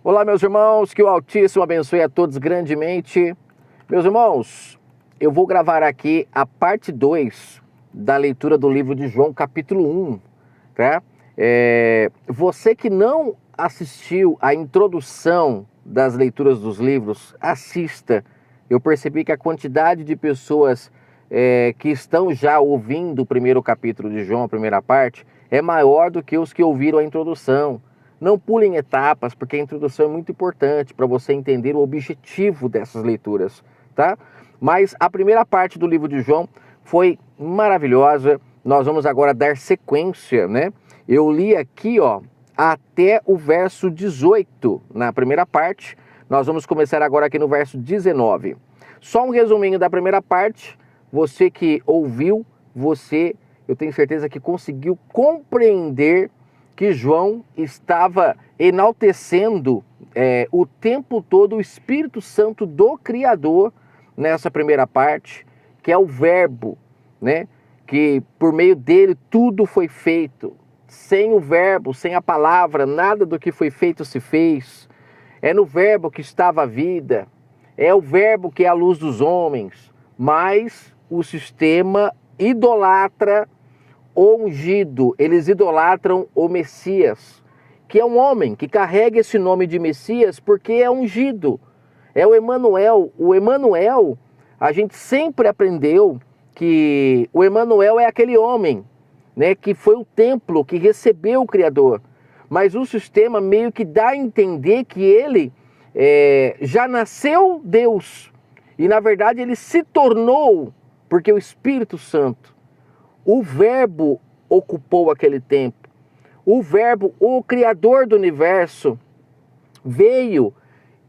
Olá, meus irmãos, que o Altíssimo abençoe a todos grandemente. Meus irmãos, eu vou gravar aqui a parte 2 da leitura do livro de João, capítulo 1, tá? Você que não assistiu a introdução das leituras dos livros, assista. Eu percebi que a quantidade de pessoas que estão já ouvindo o primeiro capítulo de João, a primeira parte, é maior do que os que ouviram a introdução. Não pulem etapas, porque a introdução é muito importante para você entender o objetivo dessas leituras, tá? Mas a primeira parte do livro de João foi maravilhosa. Nós vamos agora dar sequência, né? Eu li aqui, até o verso 18 na primeira parte. Nós vamos começar agora aqui no verso 19. Só um resuminho da primeira parte. Você que ouviu, eu tenho certeza que conseguiu compreender que João estava enaltecendo o tempo todo o Espírito Santo do Criador nessa primeira parte, que é o Verbo, né? Que por meio dele tudo foi feito. Sem o Verbo, sem a palavra, nada do que foi feito se fez. É no Verbo que estava a vida, é o Verbo que é a luz dos homens, mas o sistema idolatra o ungido, eles idolatram o Messias, que é um homem que carrega esse nome de Messias porque é ungido, é o Emanuel. O Emanuel, a gente sempre aprendeu que o Emanuel é aquele homem, né, que foi o templo que recebeu o Criador, mas o sistema meio que dá a entender que ele já nasceu Deus, e na verdade ele se tornou, porque o Espírito Santo, o Verbo ocupou aquele tempo. O Verbo, o Criador do universo, veio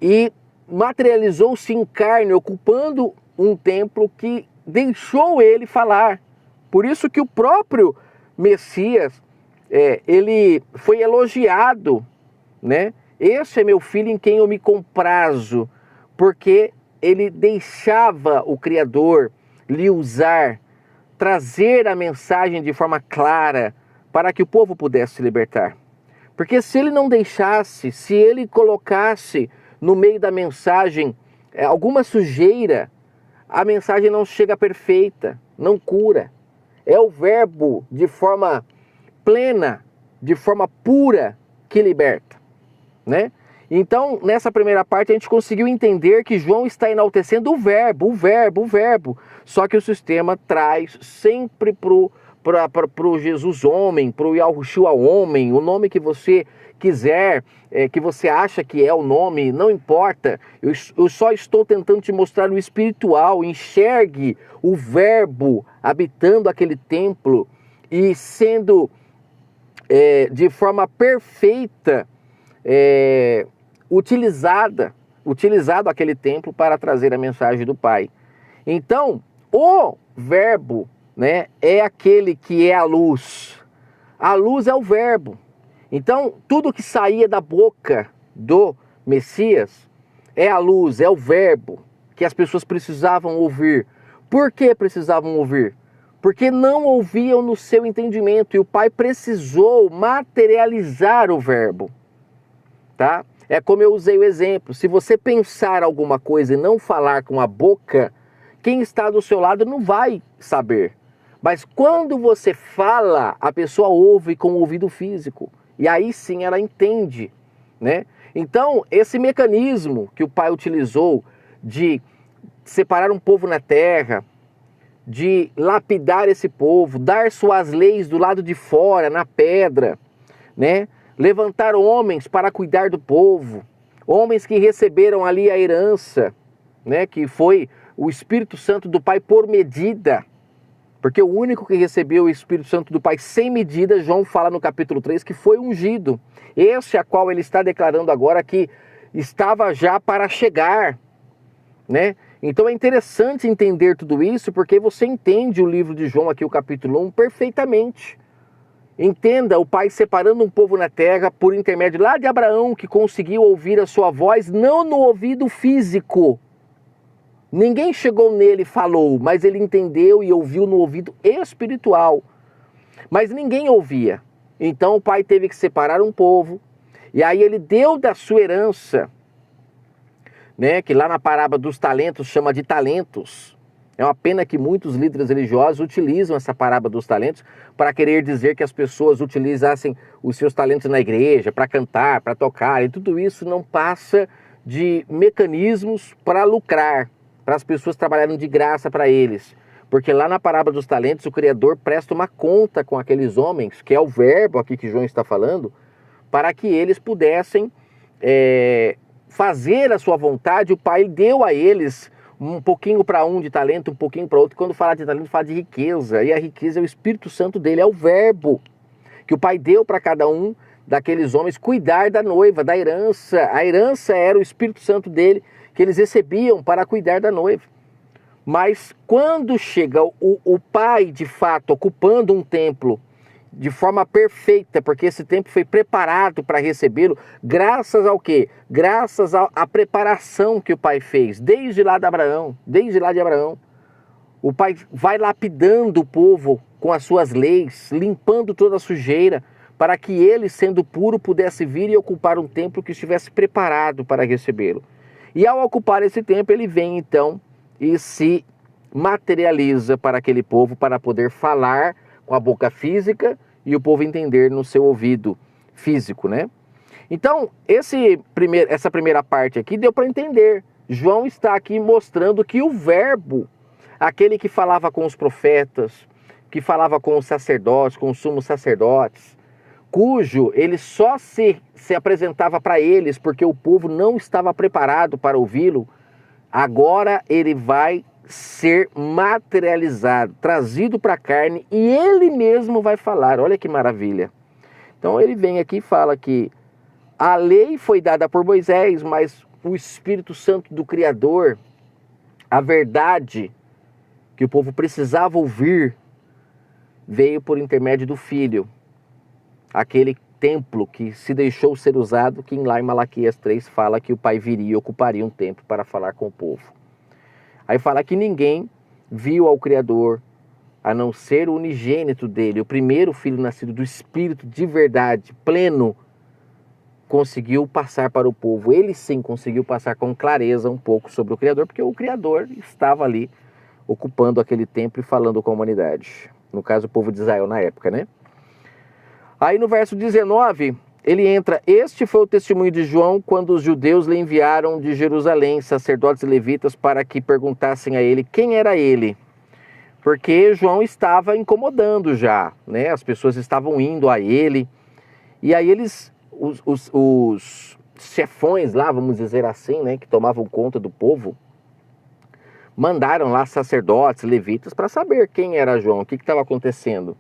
e materializou-se em carne, ocupando um templo que deixou ele falar. Por isso que o próprio Messias, ele foi elogiado, né? Esse é meu filho em quem eu me comprazo, porque ele deixava o Criador lhe usar, trazer a mensagem de forma clara para que o povo pudesse se libertar. Porque se ele não deixasse, se ele colocasse no meio da mensagem alguma sujeira, a mensagem não chega perfeita, não cura. É o Verbo de forma plena, de forma pura, que liberta, né? Então, nessa primeira parte, a gente conseguiu entender que João está enaltecendo o Verbo. Só que o sistema traz sempre pro Jesus homem, pro Yahushua homem, o nome que você quiser, que você acha que é o nome, não importa. Eu só estou tentando te mostrar o espiritual. Enxergue o Verbo habitando aquele templo e sendo de forma perfeita utilizado aquele templo para trazer a mensagem do Pai. Então, o Verbo, né, é aquele que é a luz. A luz é o Verbo. Então, tudo que saía da boca do Messias é a luz, é o Verbo que as pessoas precisavam ouvir. Por que precisavam ouvir? Porque não ouviam no seu entendimento, e o Pai precisou materializar o Verbo, tá? É como eu usei o exemplo: se você pensar alguma coisa e não falar com a boca, quem está do seu lado não vai saber. Mas quando você fala, a pessoa ouve com o ouvido físico, e aí sim ela entende, né? Então, esse mecanismo que o Pai utilizou de separar um povo na terra, de lapidar esse povo, dar suas leis do lado de fora, na pedra, né? Levantar homens para cuidar do povo, homens que receberam ali a herança, né? Que foi o Espírito Santo do Pai por medida, porque o único que recebeu o Espírito Santo do Pai sem medida, João fala no capítulo 3, que foi ungido. Esse a qual ele está declarando agora que estava já para chegar, né? Então é interessante entender tudo isso, porque você entende o livro de João aqui, o capítulo 1, perfeitamente. Entenda o Pai separando um povo na terra por intermédio lá de Abraão, que conseguiu ouvir a sua voz, não no ouvido físico. Ninguém chegou nele e falou, mas ele entendeu e ouviu no ouvido espiritual. Mas ninguém ouvia. Então o Pai teve que separar um povo E aí ele deu da sua herança, né, que lá na parábola dos talentos chama de talentos. É uma pena que muitos líderes religiosos utilizam essa parábola dos talentos para querer dizer que as pessoas utilizassem os seus talentos na igreja, para cantar, para tocar, e tudo isso não passa de mecanismos para lucrar, para as pessoas trabalharem de graça para eles. Porque lá na parábola dos talentos o Criador presta uma conta com aqueles homens, que é o verbo aqui que João está falando, para que eles pudessem fazer a sua vontade. O Pai deu a eles um pouquinho para um de talento, um pouquinho para outro. Quando fala de talento, fala de riqueza. E a riqueza é o Espírito Santo dele, é o verbo que o Pai deu para cada um daqueles homens cuidar da noiva, da herança. A herança era o Espírito Santo dele, que eles recebiam para cuidar da noiva. Mas quando chega o Pai, de fato, ocupando um templo de forma perfeita, porque esse templo foi preparado para recebê-lo, graças ao quê? Graças à preparação que o Pai fez, desde lá de Abraão. O Pai vai lapidando o povo com as suas leis, limpando toda a sujeira, para que ele, sendo puro, pudesse vir e ocupar um templo que estivesse preparado para recebê-lo. E ao ocupar esse templo, ele vem então e se materializa para aquele povo, para poder falar com a boca física e o povo entender no seu ouvido físico, né? Então, essa primeira parte aqui deu para entender. João está aqui mostrando que o verbo, aquele que falava com os profetas, que falava com os sacerdotes, com os sumos sacerdotes, cujo ele só se apresentava para eles porque o povo não estava preparado para ouvi-lo, agora ele vai ser materializado, trazido para a carne, e ele mesmo vai falar. Olha que maravilha. Então ele vem aqui e fala que a lei foi dada por Moisés, mas o Espírito Santo do Criador, a verdade que o povo precisava ouvir, veio por intermédio do Filho. Aquele templo que se deixou ser usado, que lá em Malaquias 3 fala que o Pai viria e ocuparia um templo para falar com o povo. Aí fala que ninguém viu ao Criador, a não ser o unigênito dele, o primeiro filho nascido do Espírito de verdade, pleno, conseguiu passar para o povo. Ele sim conseguiu passar com clareza um pouco sobre o Criador, porque o Criador estava ali ocupando aquele templo e falando com a humanidade. No caso, o povo de Israel na época, né? Aí no verso 19, ele entra: este foi o testemunho de João quando os judeus lhe enviaram de Jerusalém sacerdotes e levitas para que perguntassem a ele quem era ele. Porque João estava incomodando já, né? As pessoas estavam indo a ele. E aí os chefões lá, vamos dizer assim, né, que tomavam conta do povo, mandaram lá sacerdotes, levitas, para saber quem era João, o que estava acontecendo.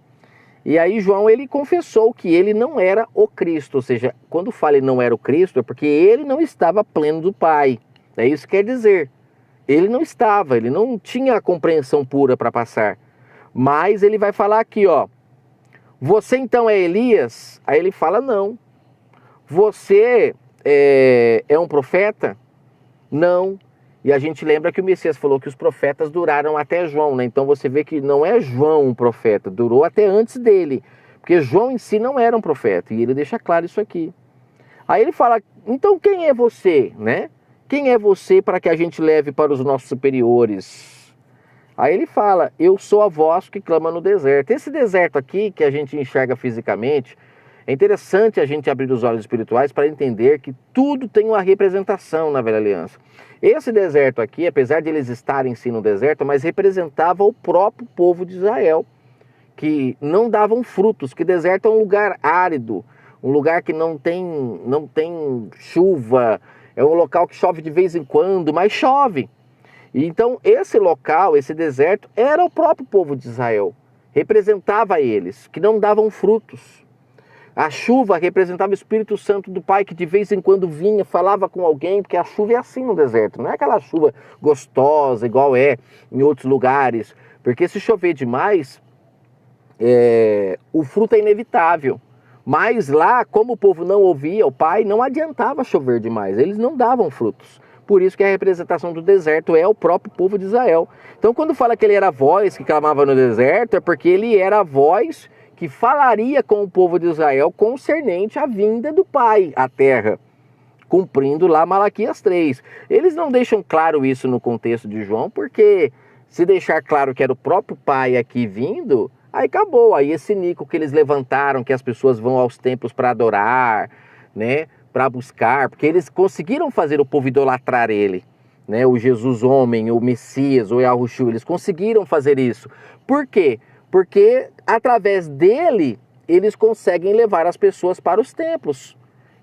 E aí João, ele confessou que ele não era o Cristo, ou seja, quando fala ele não era o Cristo, é porque ele não estava pleno do Pai. É isso que quer dizer. Ele não estava, ele não tinha a compreensão pura para passar. Mas ele vai falar aqui, ó: você então é Elias? Aí ele fala: não. Você é um profeta? Não. E a gente lembra que o Messias falou que os profetas duraram até João, né? Então você vê que não é João um profeta, durou até antes dele. Porque João em si não era um profeta, e ele deixa claro isso aqui. Aí ele fala: então quem é você, né? Quem é você para que a gente leve para os nossos superiores? Aí ele fala: eu sou a voz que clama no deserto. Esse deserto aqui que a gente enxerga fisicamente, é interessante a gente abrir os olhos espirituais para entender que tudo tem uma representação na Velha Aliança. Esse deserto aqui, apesar de eles estarem sim no deserto, mas representava o próprio povo de Israel, que não davam frutos, que deserto é um lugar árido, um lugar que não tem chuva, é um local que chove de vez em quando, mas chove. E então esse local, esse deserto, era o próprio povo de Israel, representava eles, que não davam frutos. A chuva representava o Espírito Santo do Pai, que de vez em quando vinha, falava com alguém, porque a chuva é assim no deserto, não é aquela chuva gostosa, igual é em outros lugares, porque se chover demais, o fruto é inevitável. Mas lá, como o povo não ouvia o Pai, não adiantava chover demais, eles não davam frutos. Por isso que a representação do deserto é o próprio povo de Israel. Então quando fala que ele era a voz que clamava no deserto, é porque ele era a voz que falaria com o povo de Israel concernente à vinda do Pai à terra, cumprindo lá Malaquias 3. Eles não deixam claro isso no contexto de João, porque se deixar claro que era o próprio Pai aqui vindo, aí acabou. Aí esse nico que eles levantaram, que as pessoas vão aos templos para adorar, né, para buscar, porque eles conseguiram fazer o povo idolatrar ele, né, o Jesus homem, o Messias, o Yahushua, eles conseguiram fazer isso. Por quê? Porque através dele, eles conseguem levar as pessoas para os templos,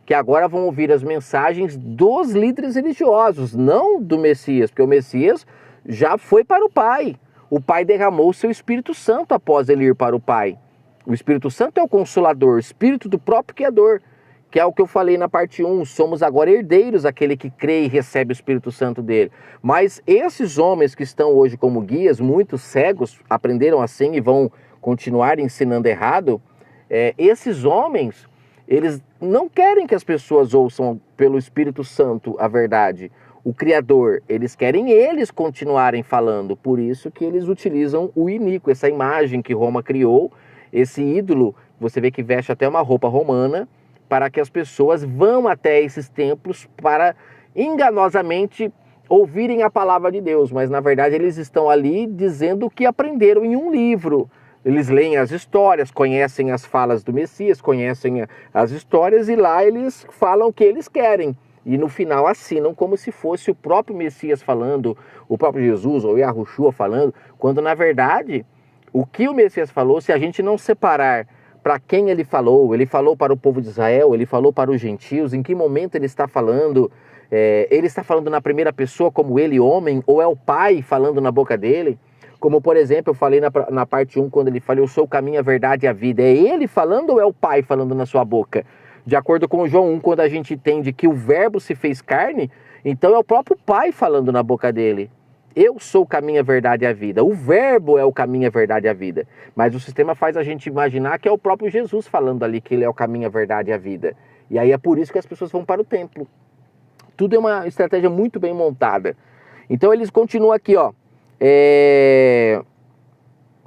que agora vão ouvir as mensagens dos líderes religiosos, não do Messias, porque o Messias já foi para o Pai. O Pai derramou o seu Espírito Santo após ele ir para o Pai. O Espírito Santo é o Consolador, o Espírito do próprio Criador, que é o que eu falei na parte 1, somos agora herdeiros, aquele que crê e recebe o Espírito Santo dele. Mas esses homens que estão hoje como guias, muitos cegos, aprenderam assim e vão continuar ensinando errado, esses homens, eles não querem que as pessoas ouçam pelo Espírito Santo a verdade, o Criador, eles querem eles continuarem falando, por isso que eles utilizam o iníquo, essa imagem que Roma criou, esse ídolo, você vê que veste até uma roupa romana, para que as pessoas vão até esses templos para enganosamente ouvirem a palavra de Deus, mas na verdade eles estão ali dizendo o que aprenderam em um livro. Eles leem as histórias, conhecem as falas do Messias, conhecem as histórias e lá eles falam o que eles querem. E no final assinam como se fosse o próprio Messias falando, o próprio Jesus ou Yahushua falando, quando na verdade o que o Messias falou, se a gente não separar para quem ele falou para o povo de Israel, ele falou para os gentios, em que momento ele está falando, ele está falando na primeira pessoa como ele, homem, ou é o Pai falando na boca dele? Como, por exemplo, eu falei na parte 1, quando ele falou, eu sou o caminho, a verdade e a vida. É ele falando ou é o Pai falando na sua boca? De acordo com João 1, quando a gente entende que o verbo se fez carne, então é o próprio Pai falando na boca dele. Eu sou o caminho, a verdade e a vida. O verbo é o caminho, a verdade e a vida. Mas o sistema faz a gente imaginar que é o próprio Jesus falando ali que ele é o caminho, a verdade e a vida. E aí é por isso que as pessoas vão para o templo. Tudo é uma estratégia muito bem montada. Então eles continuam aqui, ó.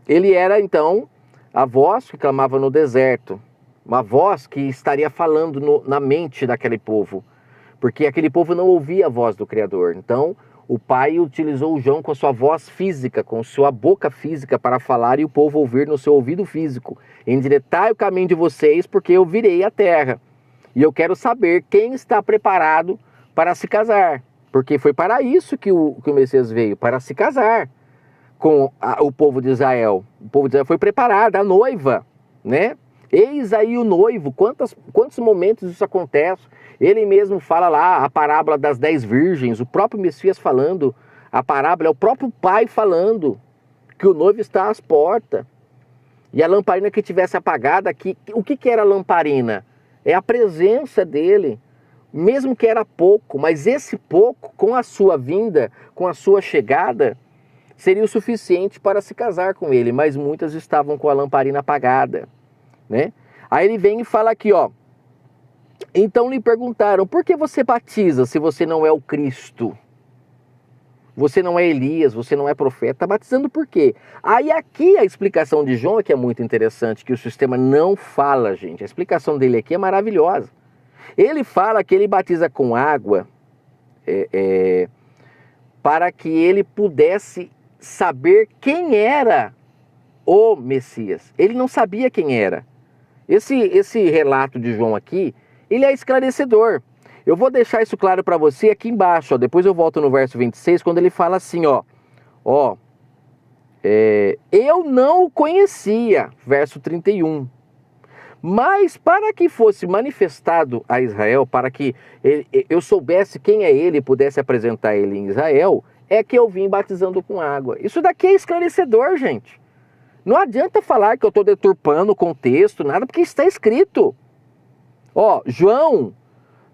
Ele era, então, a voz que clamava no deserto. Uma voz que estaria falando na mente daquele povo. Porque aquele povo não ouvia a voz do Criador. Então o Pai utilizou João com a sua voz física, com sua boca física para falar e o povo ouvir no seu ouvido físico. Endireitai o caminho de vocês, porque eu virei a terra. E eu quero saber quem está preparado para se casar. Porque foi para isso que o Messias veio, para se casar com o povo de Israel. O povo de Israel foi preparado, a noiva, né? Eis aí o noivo, quantos momentos isso acontece? Ele mesmo fala lá a parábola das 10 virgens, o próprio Messias falando, a parábola é o próprio Pai falando que o noivo está às portas. E a lamparina que tivesse apagada, o que era a lamparina? É a presença dele, mesmo que era pouco, mas esse pouco, com a sua vinda, com a sua chegada, seria o suficiente para se casar com ele, mas muitas estavam com a lamparina apagada, né? Aí ele vem e fala aqui, ó. Então lhe perguntaram, por que você batiza se você não é o Cristo? Você não é Elias, você não é profeta, está batizando por quê? Aí aqui a explicação de João é que é muito interessante, que o sistema não fala, gente. A explicação dele aqui é maravilhosa. Ele fala que ele batiza com água para que ele pudesse saber quem era o Messias. Ele não sabia quem era. Esse relato de João aqui, ele é esclarecedor. Eu vou deixar isso claro para você aqui embaixo, ó. Depois eu volto no verso 26, quando ele fala assim, ó. Eu não o conhecia, verso 31. Mas para que fosse manifestado a Israel, para que eu soubesse quem é ele e pudesse apresentar ele em Israel, é que eu vim batizando com água. Isso daqui é esclarecedor, gente. Não adianta falar que eu estou deturpando o contexto, nada, porque está escrito. João,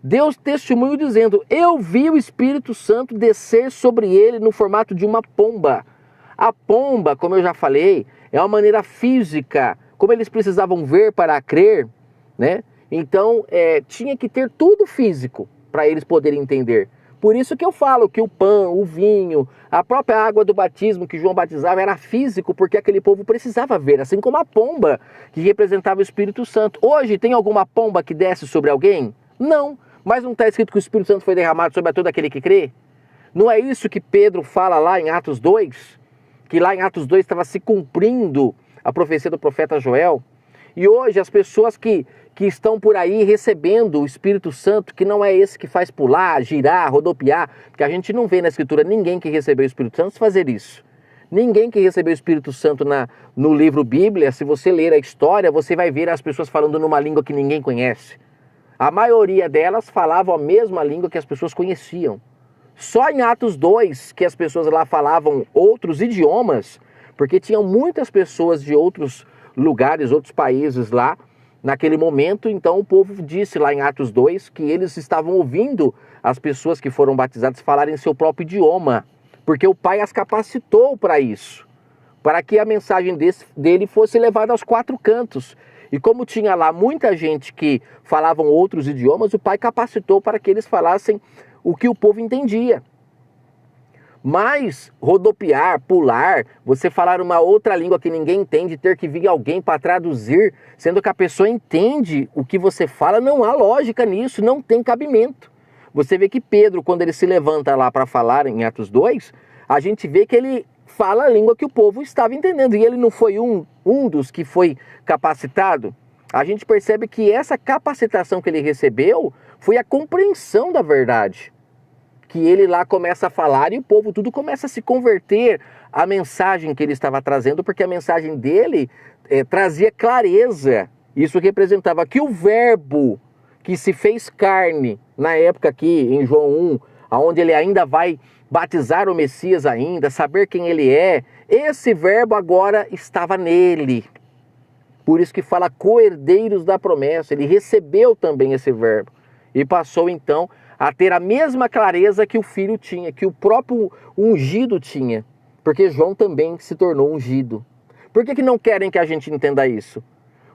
Deus testemunho dizendo, eu vi o Espírito Santo descer sobre ele no formato de uma pomba. A pomba, como eu já falei, é uma maneira física, como eles precisavam ver para crer, né? Então, tinha que ter tudo físico para eles poderem entender. Por isso que eu falo que o pão, o vinho, a própria água do batismo que João batizava era físico, porque aquele povo precisava ver, assim como a pomba que representava o Espírito Santo. Hoje tem alguma pomba que desce sobre alguém? Não, mas não está escrito que o Espírito Santo foi derramado sobre todo aquele que crê? Não é isso que Pedro fala lá em Atos 2? Que lá em Atos 2 estava se cumprindo a profecia do profeta Joel? E hoje as pessoas que estão por aí recebendo o Espírito Santo, que não é esse que faz pular, girar, rodopiar, porque a gente não vê na Escritura ninguém que recebeu o Espírito Santo fazer isso. Ninguém que recebeu o Espírito Santo no livro Bíblia, se você ler a história, você vai ver as pessoas falando numa língua que ninguém conhece. A maioria delas falavam a mesma língua que as pessoas conheciam. Só em Atos 2 que as pessoas lá falavam outros idiomas, porque tinham muitas pessoas de outros lugares, outros países lá, naquele momento. Então o povo disse lá em Atos 2 que eles estavam ouvindo as pessoas que foram batizadas falarem seu próprio idioma, porque o Pai as capacitou para isso, para que a mensagem dele fosse levada aos quatro cantos. E como tinha lá muita gente que falavam outros idiomas, o Pai capacitou para que eles falassem o que o povo entendia. Mas rodopiar, pular, você falar uma outra língua que ninguém entende, ter que vir alguém para traduzir, sendo que a pessoa entende o que você fala, não há lógica nisso, não tem cabimento. Você vê que Pedro, quando ele se levanta lá para falar em Atos 2, a gente vê que ele fala a língua que o povo estava entendendo, e ele não foi um dos que foi capacitado. A gente percebe que essa capacitação que ele recebeu foi a compreensão da verdade. Que ele lá começa a falar e o povo tudo começa a se converter à mensagem que ele estava trazendo, porque a mensagem dele trazia clareza. Isso representava que o verbo que se fez carne, na época aqui em João 1, onde ele ainda vai batizar o Messias ainda, saber quem ele é, esse verbo agora estava nele. Por isso que fala co-herdeiros da promessa, ele recebeu também esse verbo e passou então a ter a mesma clareza que o filho tinha, que o próprio ungido tinha. Porque João também se tornou ungido. Por que não querem que a gente entenda isso?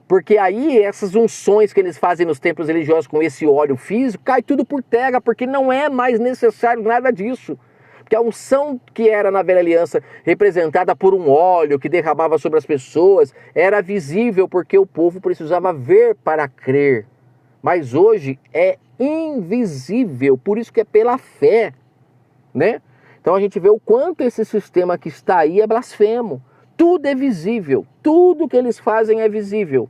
Porque aí essas unções que eles fazem nos templos religiosos com esse óleo físico, cai tudo por terra, porque não é mais necessário nada disso. Porque a unção que era na velha aliança, representada por um óleo que derramava sobre as pessoas, era visível porque o povo precisava ver para crer. Mas hoje é invisível, por isso que é pela fé, né? Então a gente vê o quanto esse sistema que está aí é blasfemo. Tudo é visível, tudo que eles fazem é visível.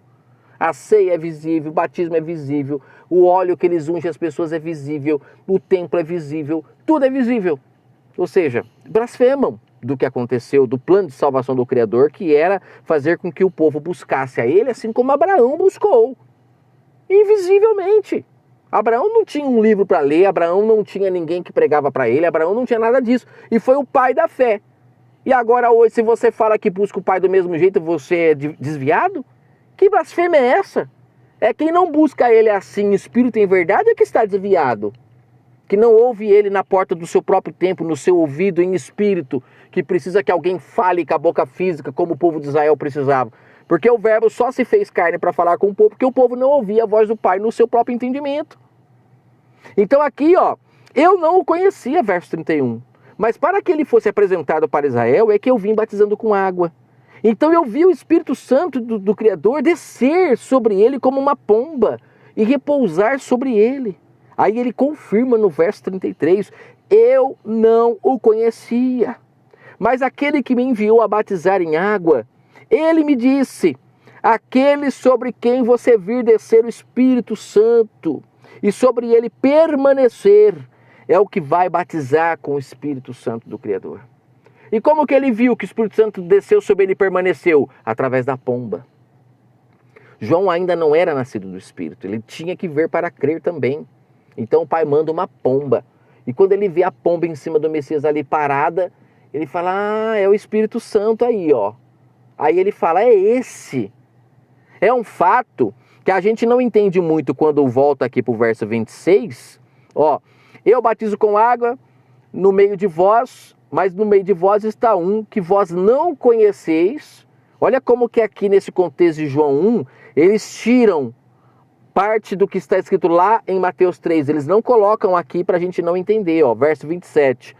A ceia é visível, o batismo é visível, o óleo que eles ungem as pessoas é visível, o templo é visível, tudo é visível. Ou seja, blasfemam do que aconteceu, do plano de salvação do Criador, que era fazer com que o povo buscasse a ele, assim como Abraão buscou. Invisivelmente. Abraão não tinha um livro para ler, Abraão não tinha ninguém que pregava para ele, Abraão não tinha nada disso. E foi o pai da fé. E agora hoje, se você fala que busca o pai do mesmo jeito, você é desviado? Que blasfêmia é essa? É quem não busca ele assim, em espírito e em verdade, é que está desviado. Que não ouve ele na porta do seu próprio templo, no seu ouvido, em espírito, que precisa que alguém fale com a boca física, como o povo de Israel precisava. Porque o verbo só se fez carne para falar com o povo, porque o povo não ouvia a voz do Pai no seu próprio entendimento. Então aqui, eu não o conhecia, verso 31. Mas para que ele fosse apresentado para Israel, é que eu vim batizando com água. Então eu vi o Espírito Santo do Criador descer sobre ele como uma pomba e repousar sobre ele. Aí ele confirma no verso 33, eu não o conhecia. Mas aquele que me enviou a batizar em água, ele me disse, aquele sobre quem você vir descer o Espírito Santo e sobre ele permanecer, é o que vai batizar com o Espírito Santo do Criador. E como que ele viu que o Espírito Santo desceu sobre ele e permaneceu? Através da pomba. João ainda não era nascido do Espírito, ele tinha que ver para crer também. Então o pai manda uma pomba. E quando ele vê a pomba em cima do Messias ali parada, ele fala, é o Espírito Santo aí, Aí ele fala, é esse. É um fato que a gente não entende muito quando volta aqui para o verso 26. Eu batizo com água no meio de vós, mas no meio de vós está um que vós não conheceis. Olha como que aqui nesse contexto de João 1, eles tiram parte do que está escrito lá em Mateus 3. Eles não colocam aqui para a gente não entender, ó, verso 27.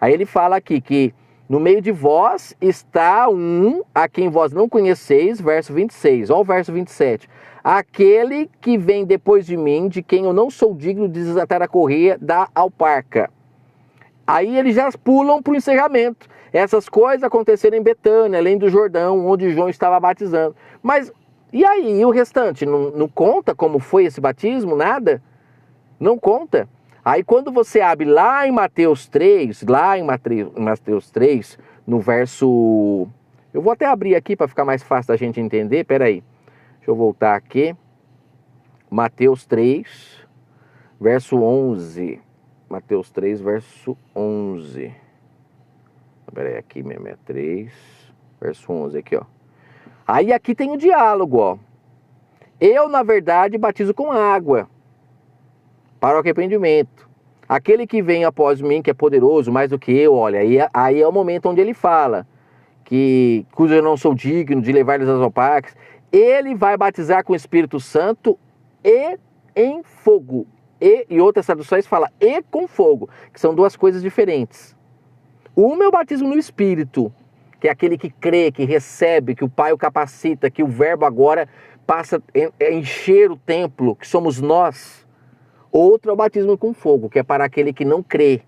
Aí ele fala aqui que no meio de vós está um a quem vós não conheceis, verso 26. Olha o verso 27. Aquele que vem depois de mim, de quem eu não sou digno de desatar a correia da alparca. Aí eles já pulam para o encerramento. Essas coisas aconteceram em Betânia, além do Jordão, onde João estava batizando. Mas, e aí? E o restante? Não conta como foi esse batismo? Nada? Não conta. Aí quando você abre lá em Mateus 3, no verso... Eu vou até abrir aqui para ficar mais fácil da gente entender. Peraí. Deixa eu voltar aqui. Mateus 3, verso 11. Mateus 3, verso 11. Peraí, aqui mesmo é 3, verso 11 aqui, ó. Aí aqui tem o diálogo, ó. Eu, na verdade, batizo com água para o arrependimento. Aquele que vem após mim, que é poderoso mais do que eu, olha, aí é o momento onde ele fala que cujo eu não sou digno de levar-lhes as alpacas. Ele vai batizar com o Espírito Santo e em fogo. E outras traduções falam e com fogo, que são duas coisas diferentes. Uma é o batismo no Espírito, que é aquele que crê, que recebe, que o Pai o capacita, que o Verbo agora passa a encher o templo, que somos nós. Outro é o batismo com fogo, que é para aquele que não crê,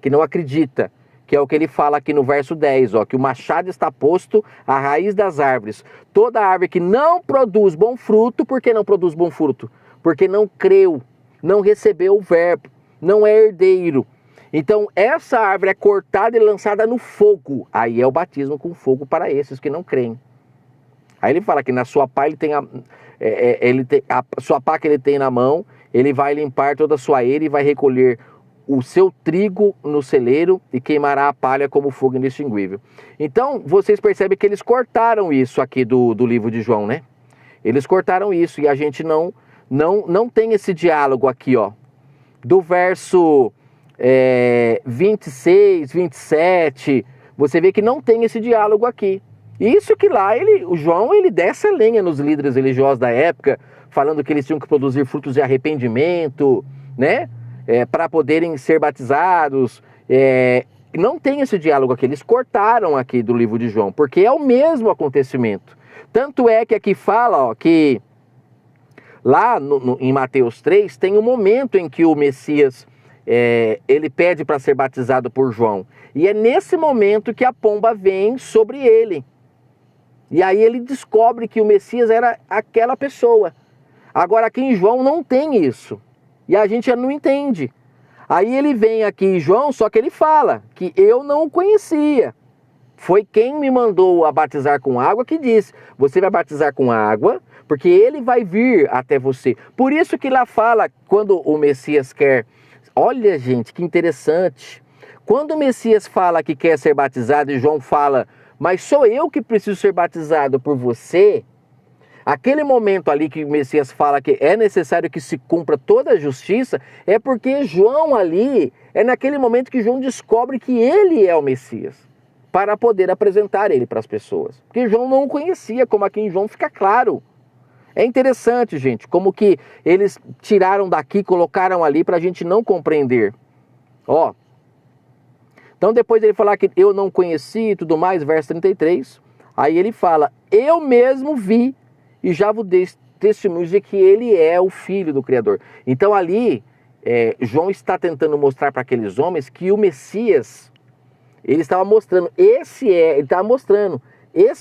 que não acredita, que é o que ele fala aqui no verso 10, ó, que o machado está posto à raiz das árvores. Toda árvore que não produz bom fruto, por que não produz bom fruto? Porque não creu, não recebeu o verbo, não é herdeiro. Então essa árvore é cortada e lançada no fogo. Aí é o batismo com fogo para esses que não creem. Aí ele fala que na sua pá a sua pá que ele tem na mão, ele vai limpar toda a sua eira e vai recolher o seu trigo no celeiro e queimará a palha como fogo inextinguível. Então vocês percebem que eles cortaram isso aqui do livro de João, né? Eles cortaram isso e a gente não tem esse diálogo aqui, ó. Do verso 26, 27, você vê que não tem esse diálogo aqui. Isso que lá, o João, ele desce a lenha nos líderes religiosos da época, falando que eles tinham que produzir frutos de arrependimento, né? Para poderem ser batizados. Não tem esse diálogo aqui, eles cortaram aqui do livro de João, porque é o mesmo acontecimento. Tanto é que aqui fala, ó, que lá em Mateus 3 tem um momento em que o Messias ele pede para ser batizado por João. E é nesse momento que a pomba vem sobre ele. E aí ele descobre que o Messias era aquela pessoa. Agora aqui em João não tem isso. E a gente já não entende. Aí ele vem aqui em João, só que ele fala que eu não o conhecia. Foi quem me mandou a batizar com água que disse, você vai batizar com água, porque ele vai vir até você. Por isso que lá fala, quando o Messias quer... Olha, gente, que interessante. Quando o Messias fala que quer ser batizado e João fala, mas sou eu que preciso ser batizado por você, aquele momento ali que o Messias fala que é necessário que se cumpra toda a justiça, é porque João ali, é naquele momento que João descobre que ele é o Messias, para poder apresentar ele para as pessoas. Porque João não o conhecia, como aqui em João fica claro. É interessante, gente, como que eles tiraram daqui, colocaram ali para a gente não compreender. Ó, então depois ele falar que eu não conheci e tudo mais, verso 33, aí ele fala, eu mesmo vi e já vos dei testemunho de que ele é o Filho do Criador. Então ali, João está tentando mostrar para aqueles homens que o Messias, ele estava mostrando, esse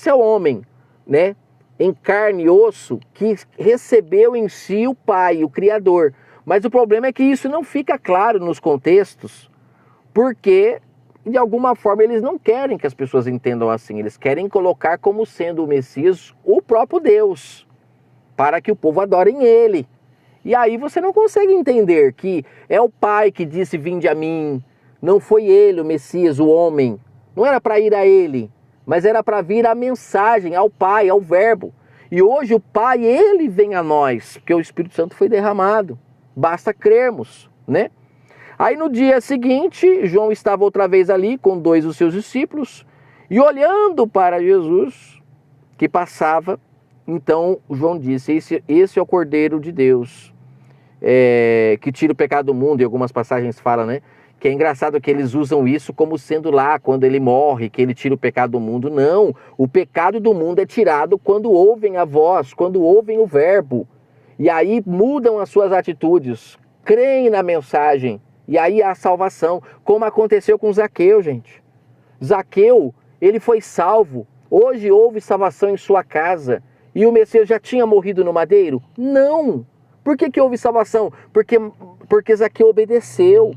é o homem, né? Em carne e osso, que recebeu em si o Pai, o Criador. Mas o problema é que isso não fica claro nos contextos, porque, de alguma forma, eles não querem que as pessoas entendam assim. Eles querem colocar como sendo o Messias o próprio Deus, para que o povo adore ele. E aí você não consegue entender que é o Pai que disse, vinde a mim. Não foi ele, o Messias, o homem. Não era para ir a ele, mas era para vir a mensagem ao Pai, ao Verbo. E hoje o Pai, ele vem a nós, porque o Espírito Santo foi derramado. Basta crermos, né? Aí no dia seguinte, João estava outra vez ali com 2 dos seus discípulos, e olhando para Jesus, que passava, Então João disse, esse é o Cordeiro de Deus, que tira o pecado do mundo. E algumas passagens falam, né? Que é engraçado que eles usam isso como sendo lá, quando ele morre, que ele tira o pecado do mundo. Não, o pecado do mundo é tirado quando ouvem a voz, quando ouvem o verbo. E aí mudam as suas atitudes, creem na mensagem, e aí há salvação, como aconteceu com Zaqueu, gente. Zaqueu, ele foi salvo, hoje houve salvação em sua casa, e o Messias já tinha morrido no madeiro? Não! Por que houve salvação? Porque Zaqueu obedeceu.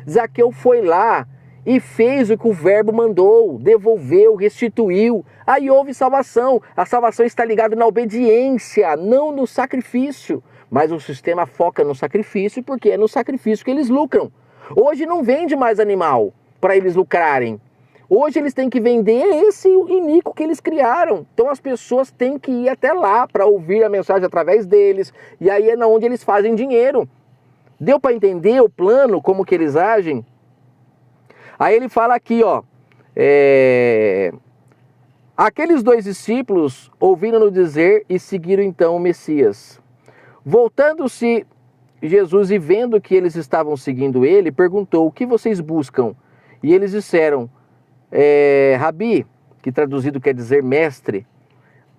Zaqueu foi lá e fez o que o verbo mandou, devolveu, restituiu. Aí houve salvação. A salvação está ligada na obediência, não no sacrifício. Mas o sistema foca no sacrifício porque é no sacrifício que eles lucram. Hoje não vende mais animal para eles lucrarem. Hoje eles têm que vender esse iníquo que eles criaram. Então as pessoas têm que ir até lá para ouvir a mensagem através deles. E aí é onde eles fazem dinheiro. Deu para entender o plano, como que eles agem? Aí ele fala aqui, ó. Aqueles 2 discípulos ouviram-no dizer e seguiram então o Messias. Voltando-se Jesus e vendo que eles estavam seguindo ele, perguntou, o que vocês buscam? E eles disseram, Rabi, que traduzido quer dizer mestre,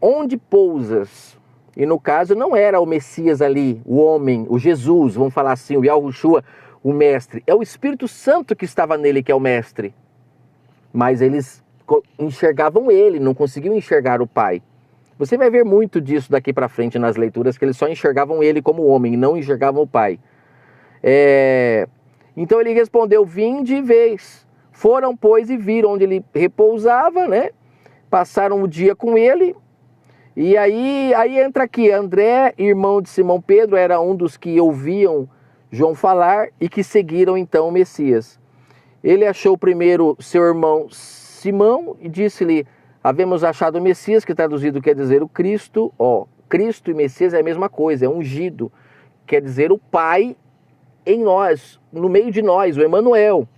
onde pousas? E no caso não era o Messias ali, o homem, o Jesus, vamos falar assim, o Yahushua, o mestre. É o Espírito Santo que estava nele que é o mestre. Mas eles enxergavam ele, não conseguiam enxergar o Pai. Você vai ver muito disso daqui para frente nas leituras, que eles só enxergavam ele como homem, e não enxergavam o Pai. Então ele respondeu, vinde e veis. Foram, pois, e viram onde ele repousava, né? Passaram o dia com ele. E aí entra aqui, André, irmão de Simão Pedro, era um dos que ouviam João falar e que seguiram então o Messias. Ele achou primeiro seu irmão Simão e disse-lhe, havemos achado o Messias, que traduzido quer dizer o Cristo. Cristo e Messias é a mesma coisa, é ungido, quer dizer o Pai em nós, no meio de nós, o Emanuel.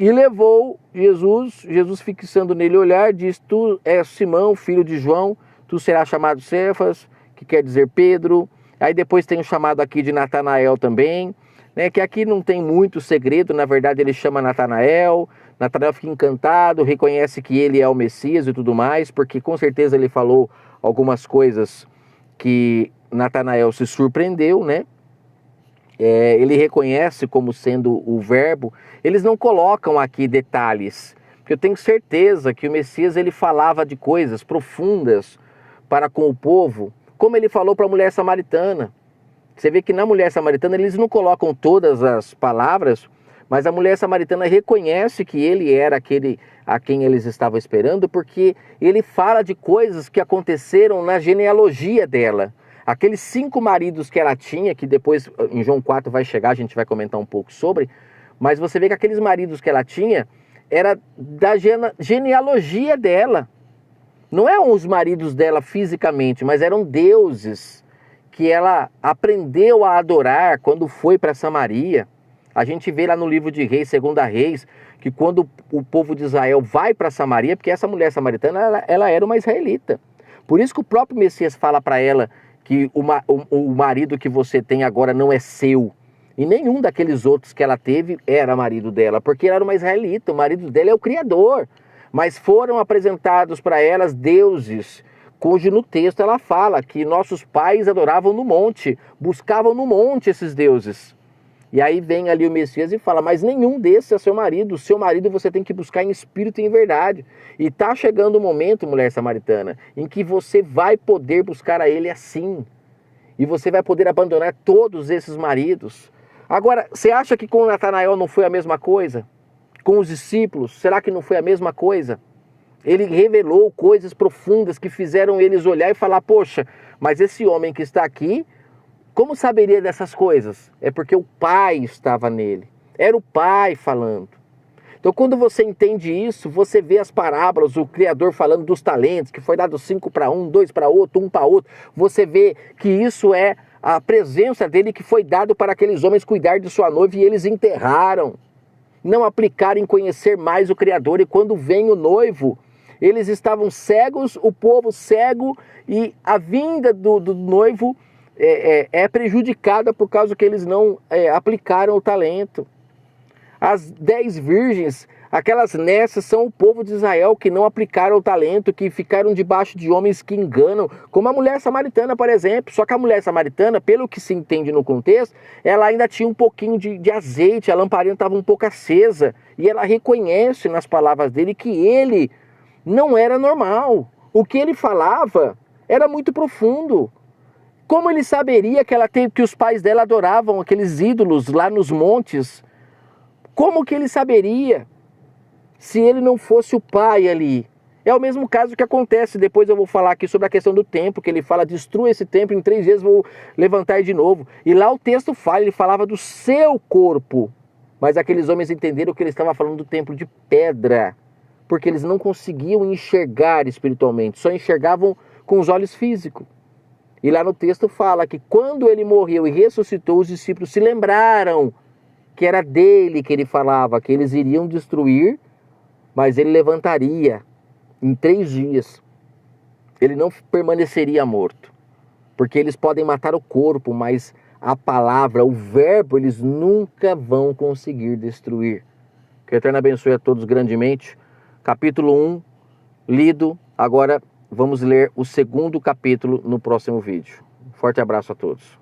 E levou Jesus fixando nele o olhar, diz, tu és Simão, filho de João, tu serás chamado Cefas, que quer dizer Pedro. Aí depois tem o chamado aqui de Natanael também, né, que aqui não tem muito segredo, na verdade ele chama Natanael fica encantado, reconhece que ele é o Messias e tudo mais, porque com certeza ele falou algumas coisas que Natanael se surpreendeu, né? Ele reconhece como sendo o verbo. Eles não colocam aqui detalhes, porque eu tenho certeza que o Messias ele falava de coisas profundas para com o povo, como ele falou para a mulher samaritana. Você vê que na mulher samaritana eles não colocam todas as palavras, mas a mulher samaritana reconhece que ele era aquele a quem eles estavam esperando, porque ele fala de coisas que aconteceram na genealogia dela. Aqueles 5 maridos que ela tinha, que depois em João 4 vai chegar, a gente vai comentar um pouco sobre, mas você vê que aqueles maridos que ela tinha, era da genealogia dela. Não eram os maridos dela fisicamente, mas eram deuses que ela aprendeu a adorar quando foi para Samaria. A gente vê lá no livro de Reis, 2 Reis, que quando o povo de Israel vai para Samaria, porque essa mulher samaritana, ela era uma israelita. Por isso que o próprio Messias fala para ela que o marido que você tem agora não é seu. E nenhum daqueles outros que ela teve era marido dela, porque ela era uma israelita, o marido dela é o Criador. Mas foram apresentados para elas deuses, cujo no texto ela fala que nossos pais adoravam no monte, buscavam no monte esses deuses. E aí vem ali o Messias e fala, mas nenhum desses é seu marido. O seu marido você tem que buscar em espírito e em verdade. E está chegando o momento, mulher samaritana, em que você vai poder buscar a ele assim. E você vai poder abandonar todos esses maridos. Agora, você acha que com Natanael não foi a mesma coisa? Com os discípulos, será que não foi a mesma coisa? Ele revelou coisas profundas que fizeram eles olhar e falar, poxa, mas esse homem que está aqui, como saberia dessas coisas? É porque o Pai estava nele. Era o Pai falando. Então, quando você entende isso, você vê as parábolas, o Criador falando dos talentos, que foi dado 5 para um, 2 para outro, 1 para outro. Você vê que isso é a presença dele que foi dado para aqueles homens cuidar de sua noiva e eles enterraram. Não aplicaram em conhecer mais o Criador. E quando vem o noivo, Eles estavam cegos, o povo cego, e a vinda do noivo é prejudicada por causa que eles não aplicaram o talento. As 10 virgens, aquelas nessas, são o povo de Israel que não aplicaram o talento, que ficaram debaixo de homens que enganam, como a mulher samaritana, por exemplo. Só que a mulher samaritana, pelo que se entende no contexto, ela ainda tinha um pouquinho de azeite, a lamparina estava um pouco acesa, e ela reconhece nas palavras dele que ele não era normal. O que ele falava era muito profundo. Como ele saberia que os pais dela adoravam aqueles ídolos lá nos montes? Como que ele saberia se ele não fosse o pai ali? É o mesmo caso que acontece, depois eu vou falar aqui sobre a questão do templo, que ele fala, destrua esse templo, em 3 dias vou levantar de novo. E lá o texto fala, ele falava do seu corpo. Mas aqueles homens entenderam que ele estava falando do templo de pedra, porque eles não conseguiam enxergar espiritualmente, só enxergavam com os olhos físicos. E lá no texto fala que quando ele morreu e ressuscitou, os discípulos se lembraram que era dele que ele falava, que eles iriam destruir, mas ele levantaria em 3 dias. Ele não permaneceria morto, porque eles podem matar o corpo, mas a palavra, o verbo, eles nunca vão conseguir destruir. Que o Eterno abençoe a todos grandemente. Capítulo 1, lido. Agora vamos ler o 2º capítulo no próximo vídeo. Forte abraço a todos.